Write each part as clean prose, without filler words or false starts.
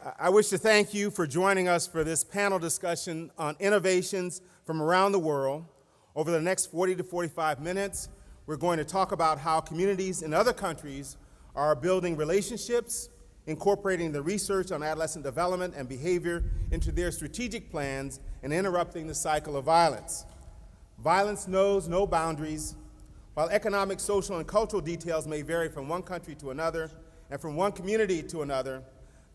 I wish to thank you for joining us for this panel discussion on innovations from around the world. Over the next 40 to 45 minutes, we're going to talk about how communities in other countries are building relationships, incorporating the research on adolescent development and behavior into their strategic plans, and interrupting the cycle of violence. Violence knows no boundaries. While economic, social, and cultural details may vary from one country to another and from one community to another,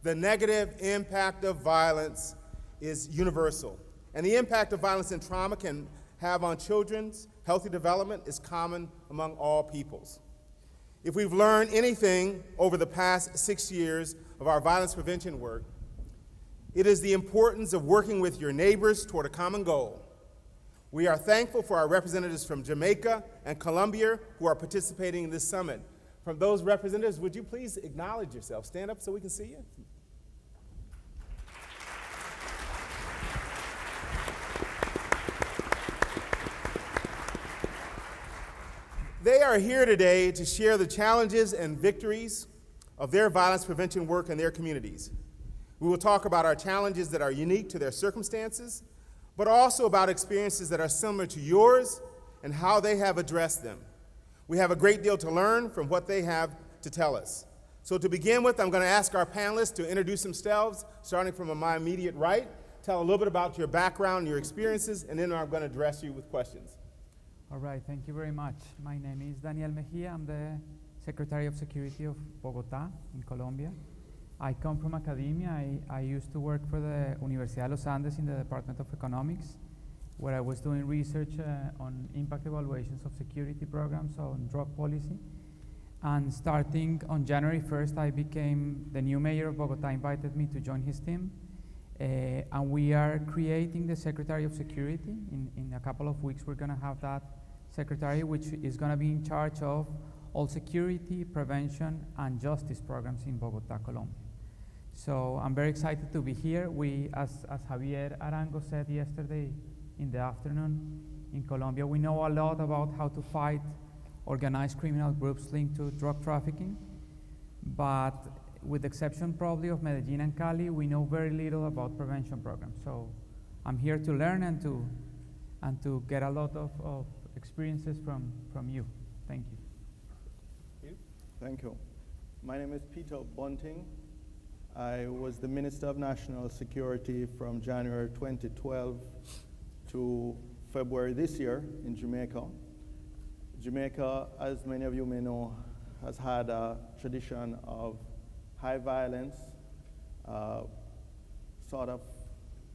the negative impact of violence is universal. And the impact of violence and trauma can have on children's healthy development is common among all peoples. If we've learned anything over the past 6 years of our violence prevention work, it is the importance of working with your neighbors toward a common goal. We are thankful for our representatives from Jamaica and Colombia who are participating in this summit. From those representatives, would you please acknowledge yourself? Stand up so we can see you. They are here today to share the challenges and victories of their violence prevention work in their communities. We will talk about our challenges that are unique to their circumstances, but also about experiences that are similar to yours and how they have addressed them. We have a great deal to learn from what they have to tell us. So to begin with, I'm going to ask our panelists to introduce themselves, starting from my immediate right, tell a little bit about your background and your experiences, and then I'm going to address you with questions. All right, thank you very much. My name is Mejia. I'm the Secretary of Security of Bogata in Colombia. I come from academia. I used to work for the Universidad de los Andes in the Department of Economics, where I was doing research on impact evaluations of security programs on drug policy. And starting on January 1st, I became the new mayor of Bogota, invited me to join his team. And we are creating the Secretary of Security. In a couple of weeks, we're going to have that secretary, which is going to be in charge of all security, prevention, and justice programs in Bogota, Colombia. So I'm very excited to be here. We, as Javier Arango said yesterday in the afternoon, in Colombia, we know a lot about how to fight organized criminal groups linked to drug trafficking, but with the exception probably of Medellin and Cali, we know very little about prevention programs. So I'm here to learn and to get a lot of experiences from you. Thank you. Thank you. My name is Peter Bunting. I was the Minister of National Security from January 2012 to February this year in Jamaica. Jamaica, as many of you may know, has had a tradition of high violence, sort of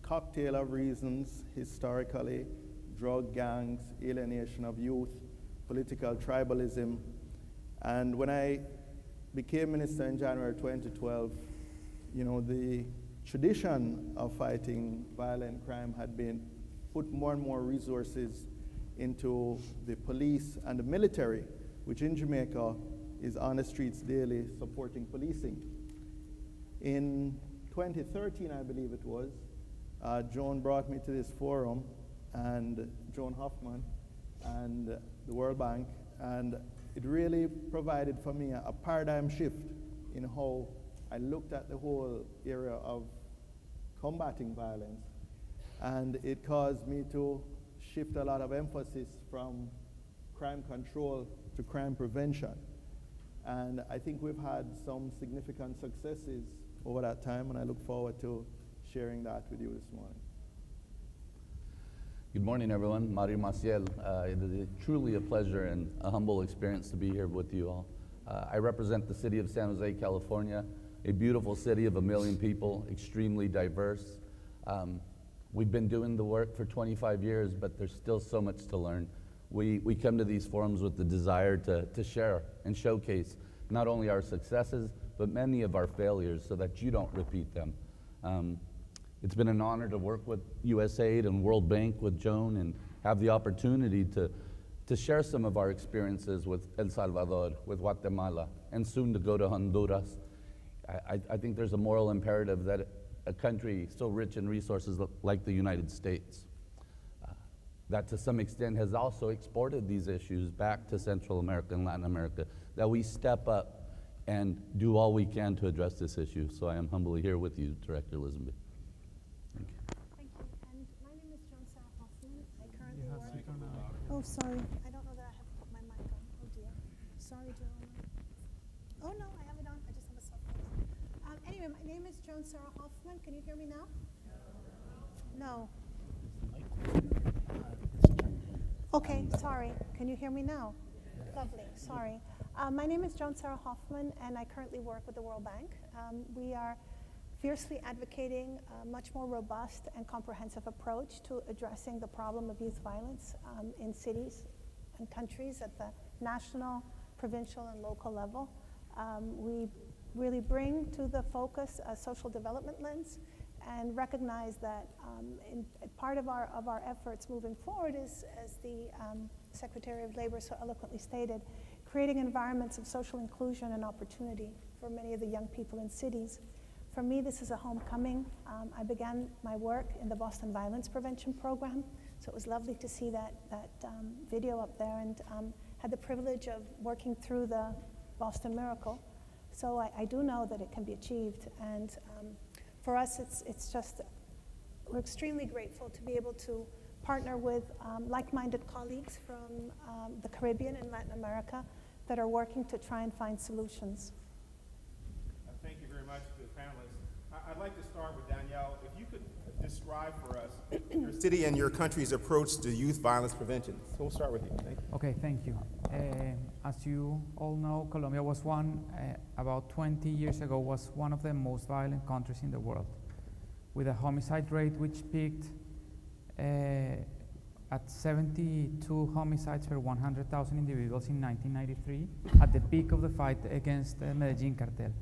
cocktail of reasons historically, drug gangs, alienation of youth, political tribalism. And when I became minister in January 2012, the tradition of fighting violent crime had been put more and more resources into the police and the military, which in Jamaica is on the streets daily supporting policing. In 2013, I believe it was, Joan brought me to this forum, and Joan Hoffman and the World Bank, and it really provided for me a paradigm shift in how I looked at the whole area of combating violence. And it caused me to shift a lot of emphasis from crime control to crime prevention. And I think we've had some significant successes over that time, and I look forward to sharing that with you this morning. Good morning, everyone. Maciel. It is truly a pleasure and a humble experience to be here with you all. I represent the city of San Jose, California, a beautiful city of 1 million people, extremely diverse. We've been doing the work for 25 years, but there's still so much to learn. We come to these forums with the desire to share and showcase not only our successes, but many of our failures so that you don't repeat them. It's been an honor to work with USAID and World Bank with Joan and have the opportunity to share some of our experiences with El Salvador, with Guatemala, and soon to go to Honduras. I think there's a moral imperative that a country so rich in resources like the United States, that to some extent has also exported these issues back to Central America and Latin America, that we step up and do all we can to address this issue. So I am humbly here with you, Director Listenbee. Thank you. Thank you. And my name is Joan Serra Hoffman. I currently work. Oh, sorry. I don't know that I have put my mic on. Oh dear. Sorry, Joan. Oh no, I have it on. I just have a soft voice. Anyway, my name is Joan Serra Hoffman. Can you hear me now? No. Okay, sorry. Can you hear me now? Lovely. Sorry. My name is Joan Serra Hoffman, and I currently work with the World Bank. We are fiercely advocating a much more robust and comprehensive approach to addressing the problem of youth violence in cities and countries at the national, provincial, and local level. We really bring to the focus a social development lens and recognize that part of our efforts moving forward is, as the Secretary of Labor so eloquently stated, creating environments of social inclusion and opportunity for many of the young people in cities. For me, this is a homecoming. I began my work in the Boston Violence Prevention Program, so it was lovely to see that video up there, and had the privilege of working through the Boston Miracle. So I do know that it can be achieved, and for us, it's just, we're extremely grateful to be able to partner with like-minded colleagues from the Caribbean and Latin America that are working to try and find solutions. Thank you very much to the panelists. I'd like to start with Danielle. If you could describe for us your city and your country's approach to youth violence prevention. So we'll start with you. Thank you. Okay, thank you. As you all know, Colombia was about 20 years ago, was one of the most violent countries in the world, with a homicide rate which peaked at 72 homicides per 100,000 individuals in 1993, at the peak of the fight against the Medellin cartel.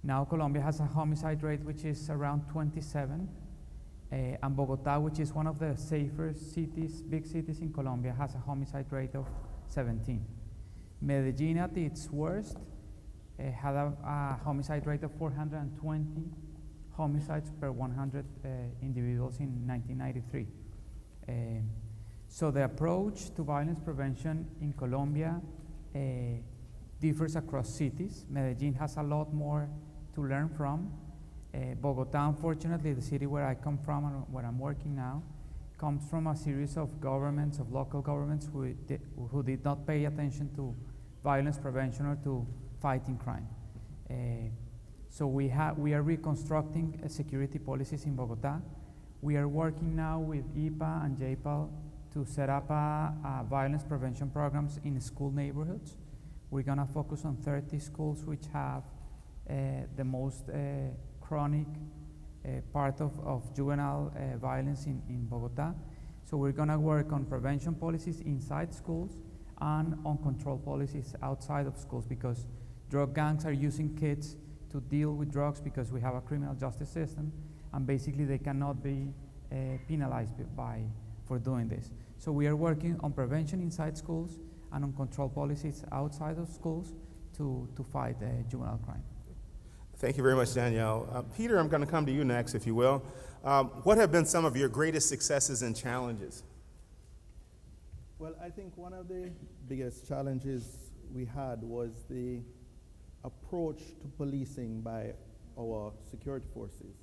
Now Colombia has a homicide rate which is around 27, and Bogota, which is one of the safer cities, big cities in Colombia, has a homicide rate of 17. Medellin, at its worst, had a homicide rate of 420 homicides per 100 individuals in 1993. So the approach to violence prevention in Colombia differs across cities. Medellin has a lot more to learn from. Bogota, unfortunately, the city where I come from and where I'm working now, comes from a series of governments, of local governments who did not pay attention to violence prevention or to fighting crime. So we are reconstructing security policies in Bogota. We are working now with IPA and JPAL to set up violence prevention programs in school neighborhoods. We're gonna focus on 30 schools which have the most chronic part of juvenile violence in Bogota. So we're gonna work on prevention policies inside schools and on control policies outside of schools, because drug gangs are using kids to deal with drugs because we have a criminal justice system, and basically they cannot be penalized for doing this. So we are working on prevention inside schools and on control policies outside of schools to fight juvenile crime. Thank you very much, Danielle. Peter, I'm going to come to you next, if you will. What have been some of your greatest successes and challenges? Well, I think one of the biggest challenges we had was the approach to policing by our security forces.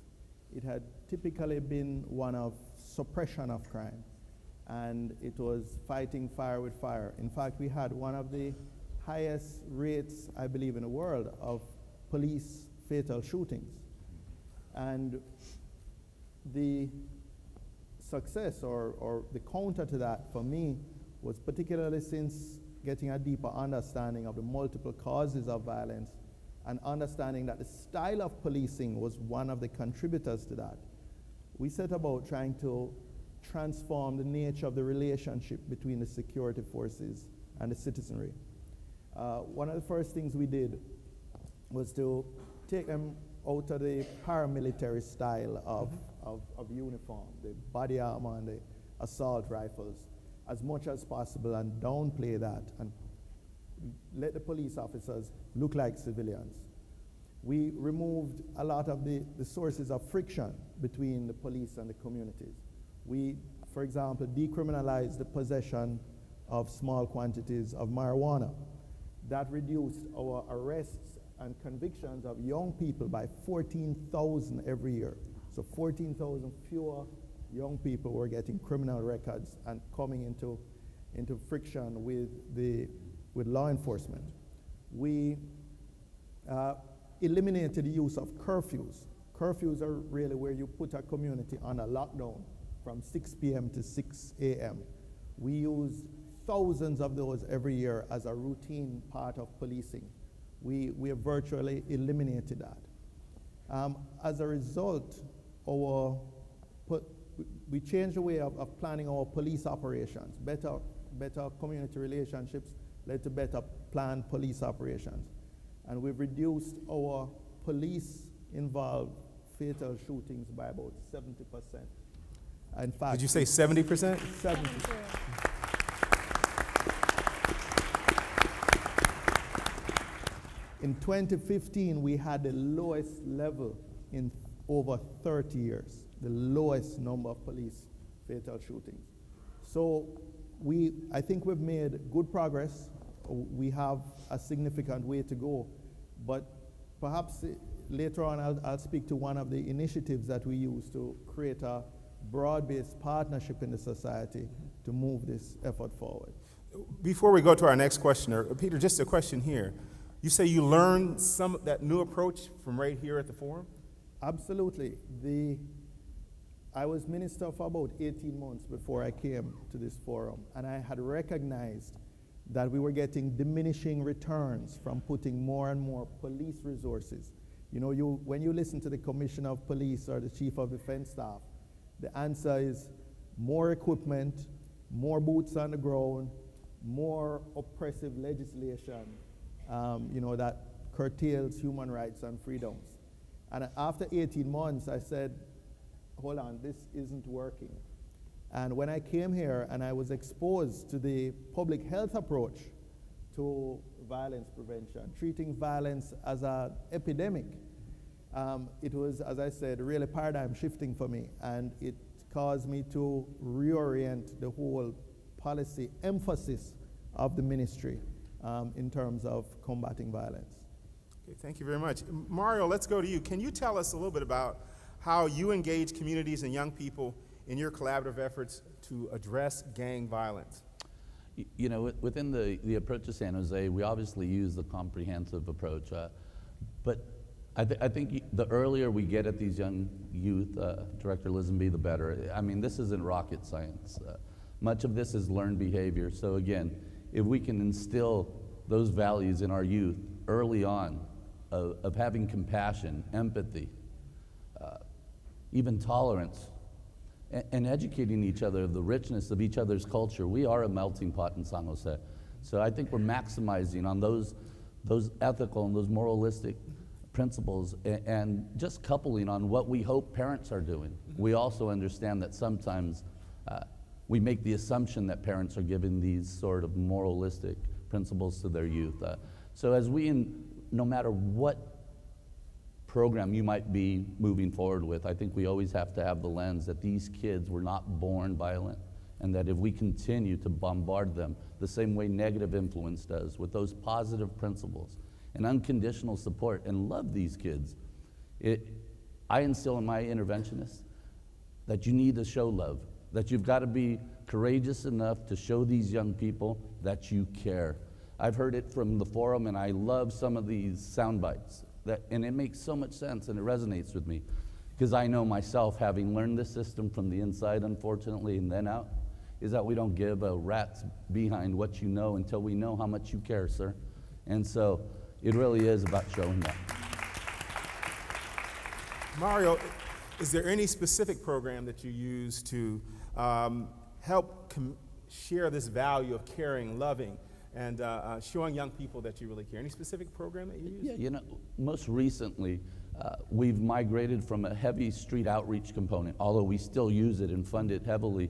It had typically been one of suppression of crime, and it was fighting fire with fire. In fact, we had one of the highest rates, I believe, in the world of police fatal shootings. And the success or the counter to that for me was, particularly since getting a deeper understanding of the multiple causes of violence and understanding that the style of policing was one of the contributors to that, we set about trying to transform the nature of the relationship between the security forces and the citizenry. One of the first things we did was to take them out of the paramilitary style of uniform, the body armor and the assault rifles, as much as possible, and downplay that and let the police officers look like civilians. We removed a lot of the sources of friction between the police and the communities. We, for example, decriminalized the possession of small quantities of marijuana. That reduced our arrests and convictions of young people by 14,000 every year. So 14,000 fewer young people were getting criminal records and coming into friction with law enforcement. We eliminated the use of curfews. Curfews are really where you put a community on a lockdown from 6 p.m. to 6 a.m. We use thousands of those every year as a routine part of policing. We have virtually eliminated that. As a result, we changed the way of planning our police operations. Better community relationships led to better planned police operations. And we've reduced our police-involved fatal shootings by about 70%. In fact, Did you say 70%? 70. In 2015, we had the lowest level in over 30 years, the lowest number of police fatal shootings. So I think we've made good progress. We have a significant way to go, but perhaps later on I'll speak to one of the initiatives that we use to create a broad-based partnership in the society to move this effort forward. Before we go to our next questioner, Peter, just a question here. You say you learned some of that new approach from right here at the forum? Absolutely. I was minister for about 18 months before I came to this forum, and I had recognized that we were getting diminishing returns from putting more and more police resources. You know, when you listen to the Commissioner of Police or the Chief of Defense Staff, the answer is more equipment, more boots on the ground, more oppressive legislation, that curtails human rights and freedoms. And after 18 months, I said, hold on, this isn't working. And when I came here and I was exposed to the public health approach to violence prevention, treating violence as an epidemic, it was, as I said, really paradigm shifting for me. And it caused me to reorient the whole policy emphasis of the ministry in terms of combating violence. Okay, thank you very much. Mario, let's go to you. Can you tell us a little bit about how you engage communities and young people in your collaborative efforts to address gang violence? You know, within the approach to San Jose, we obviously use the comprehensive approach, but I think the earlier we get at these young youth, Director Listenbee, the better. I mean, this isn't rocket science. Much of this is learned behavior. So again, if we can instill those values in our youth early on, of having compassion, empathy, even tolerance, and educating each other of the richness of each other's culture. We are a melting pot in San Jose. So I think we're maximizing on those ethical and those moralistic principles and just coupling on what we hope parents are doing. We also understand that sometimes we make the assumption that parents are giving these sort of moralistic principles to their youth. So as no matter what program you might be moving forward with, I think we always have to have the lens that these kids were not born violent, and that if we continue to bombard them the same way negative influence does with those positive principles and unconditional support and love these kids, I instill in my interventionists that you need to show love, that you've got to be courageous enough to show these young people that you care. I've heard it from the forum, and I love some of these sound bites. And it makes so much sense, and it resonates with me, because I know myself, having learned this system from the inside, unfortunately, and then out, is that we don't give a rat's behind what you know until we know how much you care, sir. And so it really is about showing that. Mario, is there any specific program that you use to help share this value of caring, loving, and showing young people that you really care? Any specific program that you use? Yeah, you know, most recently, we've migrated from a heavy street outreach component, although we still use it and fund it heavily.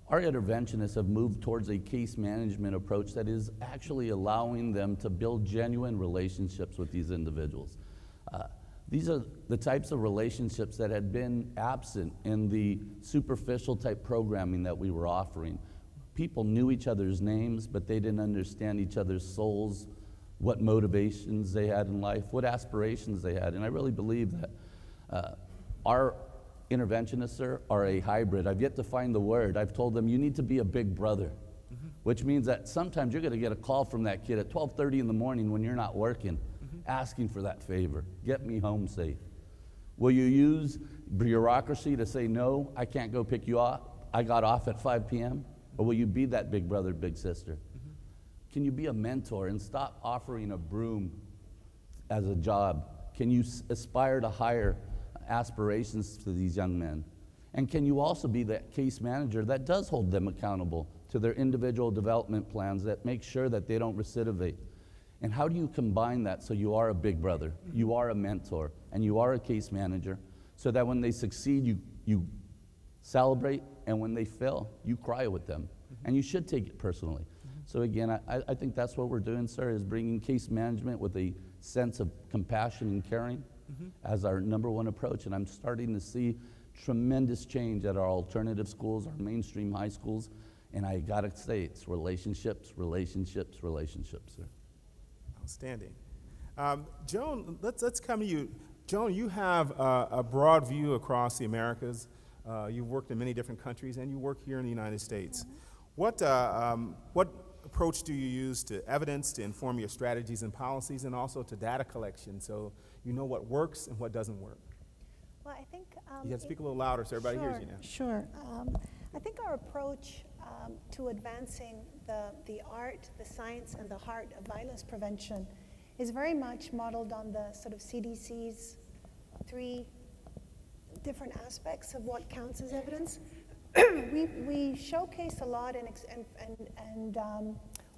Our interventionists have moved towards a case management approach that is actually allowing them to build genuine relationships with these individuals. These are the types of relationships that had been absent in the superficial type programming that we were offering. People knew each other's names, but they didn't understand each other's souls, what motivations they had in life, what aspirations they had. And I really believe that our interventionists, sir, are a hybrid. I've yet to find the word. I've told them, you need to be a big brother, which means that sometimes you're going to get a call from that kid at 12:30 in the morning when you're not working, asking for that favor. Get me home safe. Will you use bureaucracy to say, no, I can't go pick you up, I got off at 5 p.m.? Or will you be that big brother, big sister? Can you be a mentor and stop offering a broom as a job? Can you aspire to higher aspirations to these young men? And can you also be that case manager that does hold them accountable to their individual development plans that make sure that they don't recidivate? And how do you combine that so you are a big brother, you are a mentor, and you are a case manager, so that when they succeed, you celebrate, and when they fail, you cry with them. And you should take it personally. So again, I think that's what we're doing, sir, is bringing case management with a sense of compassion and caring as our number one approach. And I'm starting to see tremendous change at our alternative schools, our mainstream high schools. And I gotta say, it's relationships, relationships, relationships, sir. Outstanding. Joan, let's come to you. Joan, you have a broad view across the Americas. You've worked in many different countries, and you work here in the United States. What approach do you use to evidence to inform your strategies and policies, and also to data collection, so you know what works and what doesn't work? Well, I think You have to speak a little louder so everybody hears you now. Sure. I think our approach to advancing the art, the science, and the heart of violence prevention is very much modeled on the sort of CDC's 3 different aspects of what counts as evidence. We showcase a lot and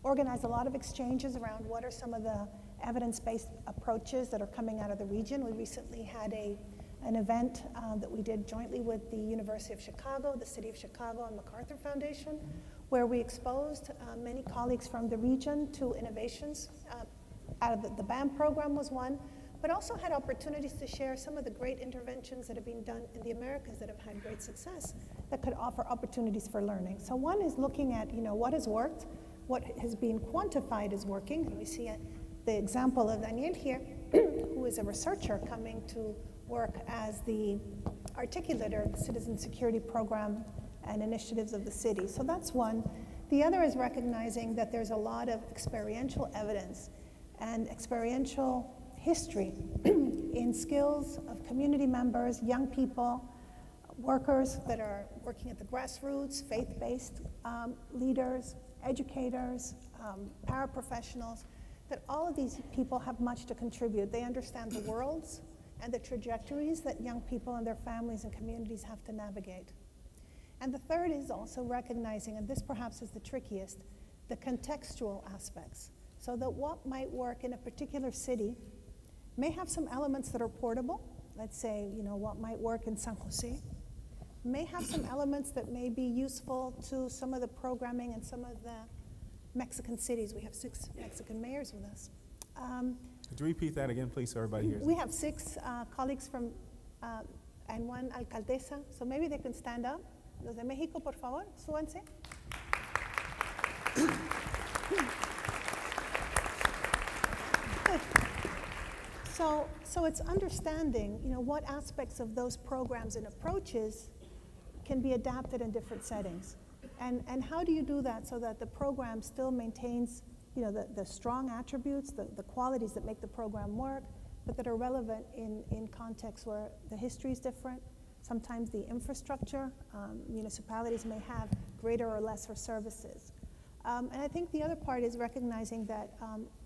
organize a lot of exchanges around what are some of the evidence-based approaches that are coming out of the region. We recently had an event that we did jointly with the University of Chicago, the City of Chicago, and MacArthur Foundation, where we exposed many colleagues from the region to innovations. Out of the BAM program was one, but also had opportunities to share some of the great interventions that have been done in the Americas that have had great success, that could offer opportunities for learning. So one is looking at, what has worked, what has been quantified as working. We see the example of Daniel here, who is a researcher coming to work as the articulator of the Citizen Security Program and initiatives of the city. So that's one. The other is recognizing that there's a lot of experiential evidence and experiential history in skills of community members, young people, workers that are working at the grassroots, faith-based leaders, educators, paraprofessionals, that all of these people have much to contribute. They understand the worlds and the trajectories that young people and their families and communities have to navigate. And the third is also recognizing, and this perhaps is the trickiest, the contextual aspects. So that what might work in a particular city may have some elements that are portable. Let's say, what might work in San Jose may have some elements that may be useful to some of the programming in some of the Mexican cities. We have 6 Mexican mayors with us. Could you repeat that again, please, so everybody hears? We have 6 colleagues from, and 1 alcaldesa, so maybe they can stand up. Los de México, por favor, súbanse. Good. So it's understanding, what aspects of those programs and approaches can be adapted in different settings. And how do you do that so that the program still maintains, the strong attributes, the qualities that make the program work, but that are relevant in contexts where the history is different. Sometimes the infrastructure, municipalities may have greater or lesser services. And I think the other part is recognizing that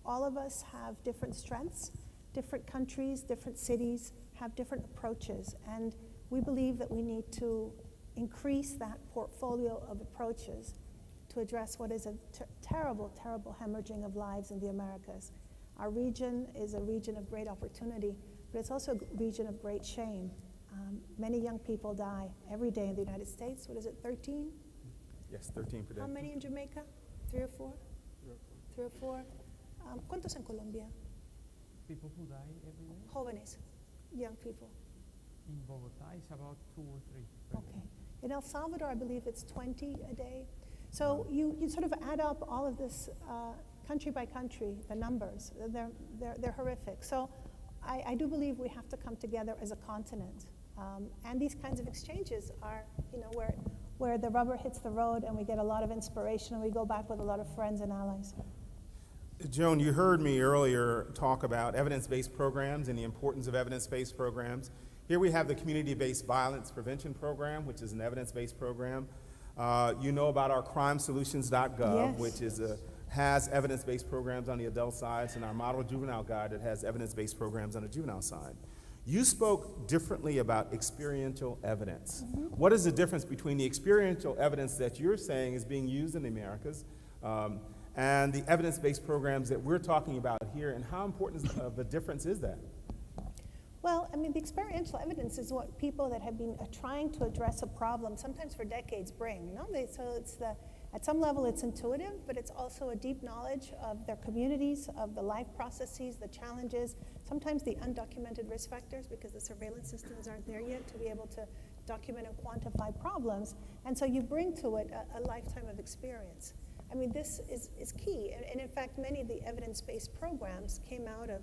all of us have different strengths, different countries, different cities have different approaches, and we believe that we need to increase that portfolio of approaches to address what is a terrible, terrible hemorrhaging of lives in the Americas. Our region is a region of great opportunity, but it's also a region of great shame. Many young people die every day in the United States. What is it, 13? Yes, 13 per day. How many in Jamaica? 3 or 4? 3 or 4. ¿Cuántos en Colombia? People who die every day? Jóvenes, young people. In Bogata, it's about 2 or 3. Okay. In El Salvador, I believe it's 20 a day. So you sort of add up all of this country by country, the numbers, they're horrific. So I do believe we have to come together as a continent. And these kinds of exchanges are, where the rubber hits the road and we get a lot of inspiration and we go back with a lot of friends and allies. Joan, you heard me earlier talk about evidence-based programs and the importance of evidence-based programs. Here we have the Community-Based Violence Prevention Program, which is an evidence-based program. You know about our crimesolutions.gov, Yes. which has evidence-based programs on the adult side, and our model juvenile guide that has evidence-based programs on the juvenile side. You spoke differently about experiential evidence. What is the difference between the experiential evidence that you're saying is being used in the Americas and the evidence-based programs that we're talking about here, and how important of a difference is that? Well, I mean, the experiential evidence is what people that have been trying to address a problem, sometimes for decades, bring. So it's at some level it's intuitive, but it's also a deep knowledge of their communities, of the life processes, the challenges, sometimes the undocumented risk factors, because the surveillance systems aren't there yet to be able to document and quantify problems. And so you bring to it a lifetime of experience. I mean, this is key. And in fact, many of the evidence-based programs came out of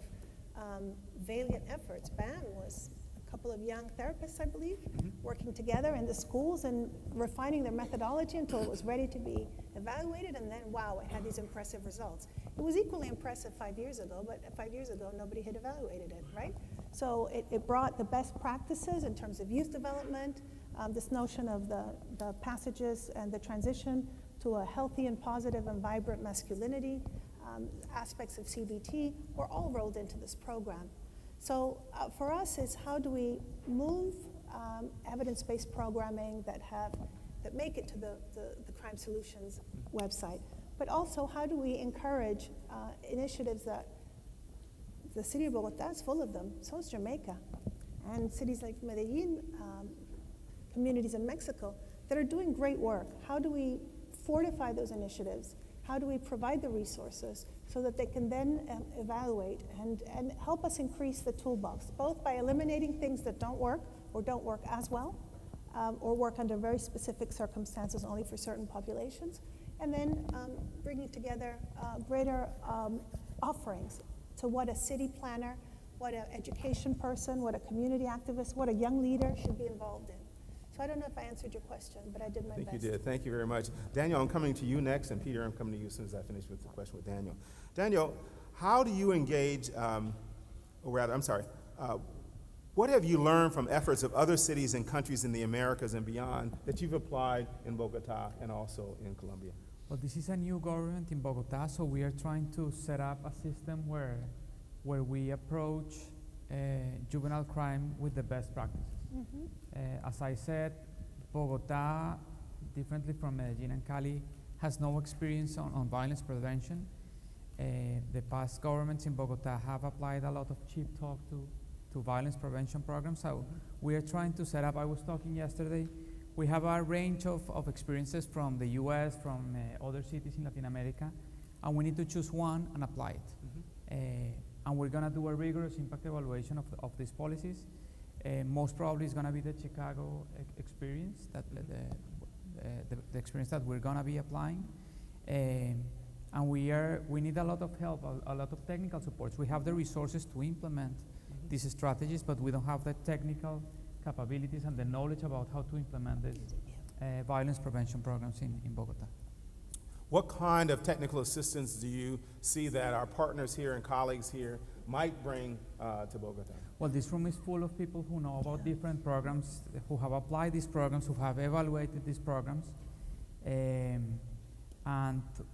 valiant efforts. BAM was a couple of young therapists, I believe, working together in the schools and refining their methodology until it was ready to be evaluated, and then, wow, it had these impressive results. It was equally impressive 5 years ago, but 5 years ago, nobody had evaluated it, right? So it brought the best practices in terms of youth development, this notion of the passages and the transition to a healthy and positive and vibrant masculinity, aspects of CBT were all rolled into this program. So for us is how do we move evidence-based programming that make it to the Crime Solutions website, but also how do we encourage initiatives that the city of Bogata is full of them, so is Jamaica, and cities like Medellin, communities in Mexico that are doing great work. How do we fortify those initiatives? How do we provide the resources so that they can then evaluate and help us increase the toolbox, both by eliminating things that don't work or don't work as well, or work under very specific circumstances only for certain populations, and then bringing together greater offerings to what a city planner, what an education person, what a community activist, what a young leader should be involved in. So I don't know if I answered your question, but I did my best. I think you did. Thank you very much. Daniel, I'm coming to you next, and Peter, I'm coming to you as soon as I finish with the question with Daniel. Daniel, how do you engage, what have you learned from efforts of other cities and countries in the Americas and beyond that you've applied in Bogata and also in Colombia? Well, this is a new government in Bogota, so we are trying to set up a system where we approach juvenile crime with the best practices. As I said, Bogota, differently from Medellin and Cali, has no experience on violence prevention. The past governments in Bogota have applied a lot of cheap talk to violence prevention programs. So we are trying to set up, I was talking yesterday, we have a range of experiences from the US, from other cities in Latin America, and we need to choose one and apply it. And we're gonna do a rigorous impact evaluation of these policies. Most probably it's gonna be the Chicago experience, that the experience that we're gonna be applying. And we need a lot of help, a lot of technical supports. We have the resources to implement these strategies, but we don't have the technical capabilities and the knowledge about how to implement these violence prevention programs in Bogota. What kind of technical assistance do you see that our partners here and colleagues here might bring to Bogota? Well, this room is full of people who know about different programs, who have applied these programs, who have evaluated these programs. And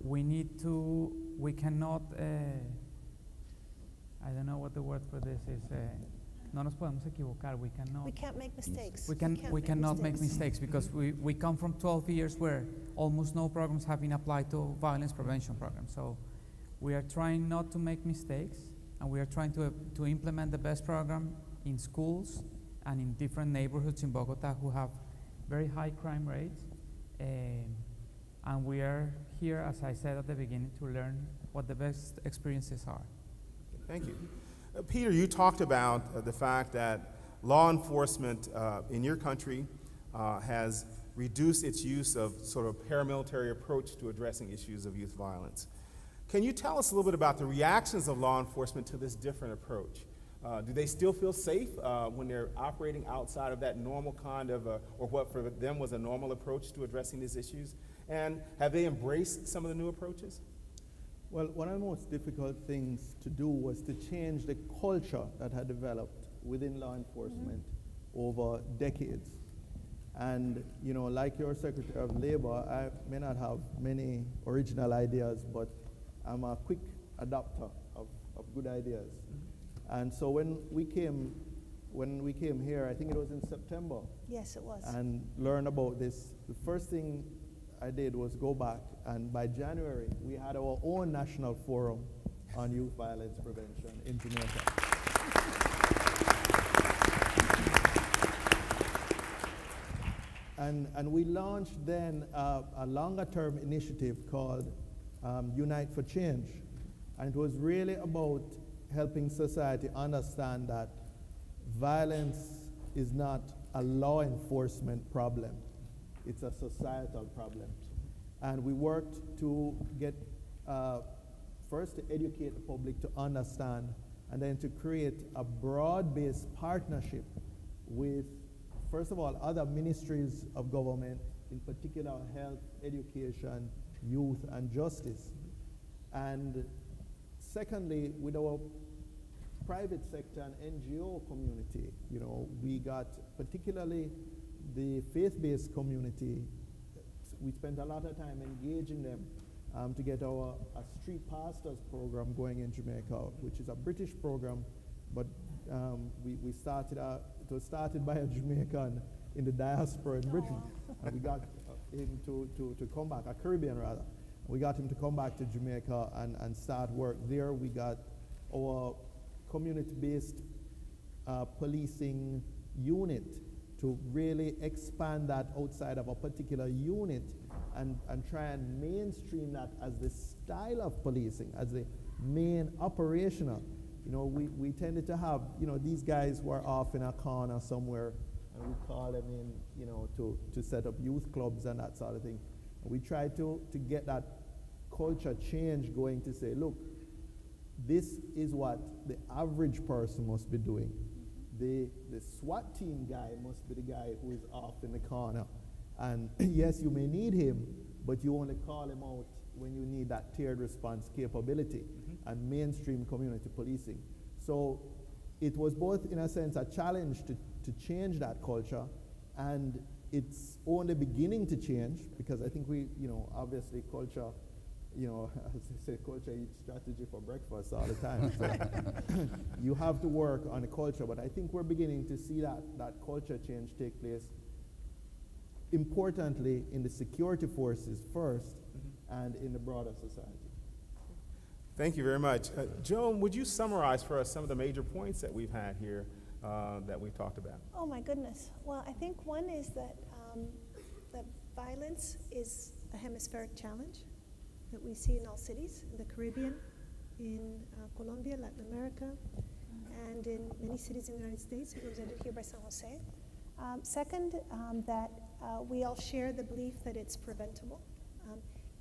we cannot, I don't know what the word for this is, no nos podemos equivocar, we cannot. We can't make mistakes. We cannot make mistakes because we come from 12 years where almost no programs have been applied to violence prevention programs. So we are trying not to make mistakes, and we are trying to implement the best program in schools and in different neighborhoods in Bogota who have very high crime rates. And we are here, as I said at the beginning, to learn what the best experiences are. Thank you. Peter, you talked about the fact that law enforcement in your country has reduced its use of sort of paramilitary approach to addressing issues of youth violence. Can you tell us a little bit about the reactions of law enforcement to this different approach? Do they still feel safe when they're operating outside of that normal kind of, or what for them was a normal approach to addressing these issues? And have they embraced some of the new approaches? Well, one of the most difficult things to do was to change the culture that had developed within law enforcement over decades. And, you know, like your Secretary of Labor, I may not have many original ideas, but I'm a quick adopter of good ideas. And so when we came here, I think it was in September. Yes, it was. And learn about this, the first thing I did was go back, and by January, we had our own national forum on youth violence prevention in Jamaica. And we launched then a longer-term initiative called Unite for Change. And it was really about helping society understand that violence is not a law enforcement problem. It's a societal problem. And we worked to get, first to educate the public to understand, and then to create a broad-based partnership with, first of all, other ministries of government, in particular health, education, youth, and justice. And secondly, with our private sector and NGO community, you know, we got particularly the faith-based community. We spent a lot of time engaging them to get a street pastors program going in Jamaica, which is a British program, but we started, it was started by a Jamaican in the diaspora in Britain. And we got him to come back, a Caribbean rather. We got him to come back to Jamaica and start work there. We got our community-based policing unit to really expand that outside of a particular unit and try and mainstream that as the style of policing, as the main operational. You know, we tended to have, you know, these guys were off in a corner somewhere, and we call them in, you know, to set up youth clubs and that sort of thing. And we tried to get that culture change going to say, look, this is what the average person must be doing. The SWAT team guy must be the guy who is off in the corner. And yes, you may need him, but you only call him out when you need that tiered response capability and mainstream community policing. So it was both, in a sense, a challenge to change that culture, and it's only beginning to change, because I think we, you know, obviously culture, you know, as they say, culture eats strategy for breakfast all the time. So you have to work on the culture, but I think we're beginning to see that culture change take place, importantly in the security forces first, and in the broader society. Thank you very much. Joan, would you summarize for us some of the major points that we've had here that we've talked about? Oh my goodness. Well, I think one is that violence is a hemispheric challenge that we see in all cities, in the Caribbean, in Colombia, Latin America, and in many cities in the United States, represented here by San Jose. Second, that we all share the belief that it's preventable,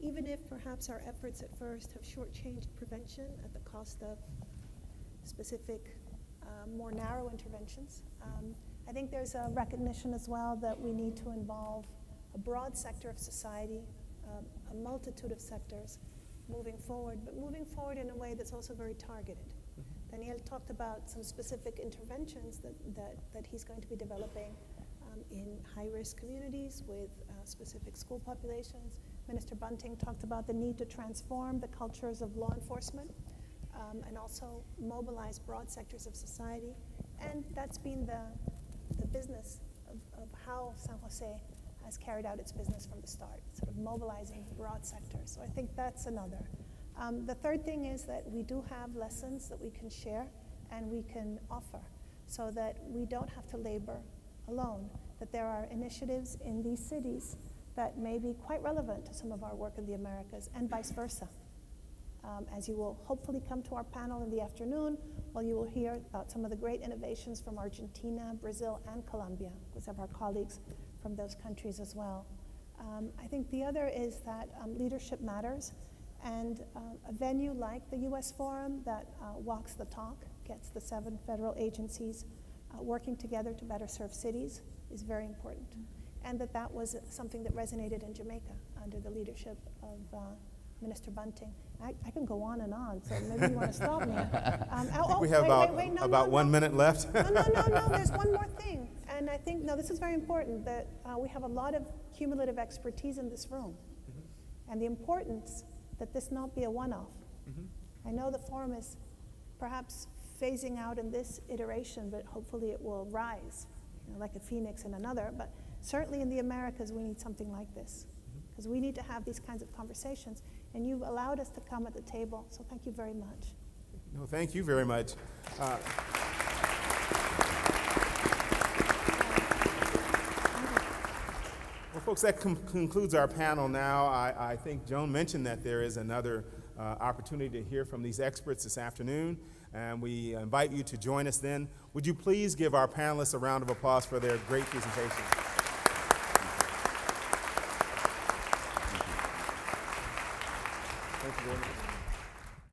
even if perhaps our efforts at first have shortchanged prevention at the cost of specific, more narrow interventions. I think there's a recognition as well that we need to involve a broad sector of society, a multitude of sectors moving forward, but moving forward in a way that's also very targeted. Daniel talked about some specific interventions that he's going to be developing in high-risk communities with specific school populations. Minister Bunting talked about the need to transform the cultures of law enforcement and also mobilize broad sectors of society. And that's been the business of how San Jose has carried out its business from the start, sort of mobilizing broad sectors. So I think that's another. The third thing is that we do have lessons that we can share and we can offer so that we don't have to labor alone, that there are initiatives in these cities that may be quite relevant to some of our work in the Americas and vice versa. As you will hopefully come to our panel in the afternoon, well, you will hear about some of the great innovations from Argentina, Brazil, and Colombia, because of our colleagues from those countries as well. I think the other is that leadership matters, And a venue like the U.S. Forum that walks the talk, gets the 7 federal agencies working together to better serve cities is very important. And that was something that resonated in Jamaica under the leadership of Minister Bunting. I can go on and on, so maybe you want to stop me. We have about 1 minute left. No, there's one more thing. And I think, no, this is very important, that we have a lot of cumulative expertise in this room. And the importance that this not be a one-off. I know the forum is perhaps phasing out in this iteration, but hopefully it will rise, like a phoenix in another. But certainly in the Americas, we need something like this, because we need to have these kinds of conversations. And you've allowed us to come at the table, so thank you very much. No, thank you very much. Well, folks, that concludes our panel now. I think Joan mentioned that there is another opportunity to hear from these experts this afternoon, and we invite you to join us then. Would you please give our panelists a round of applause for their great presentation? Thank you very much.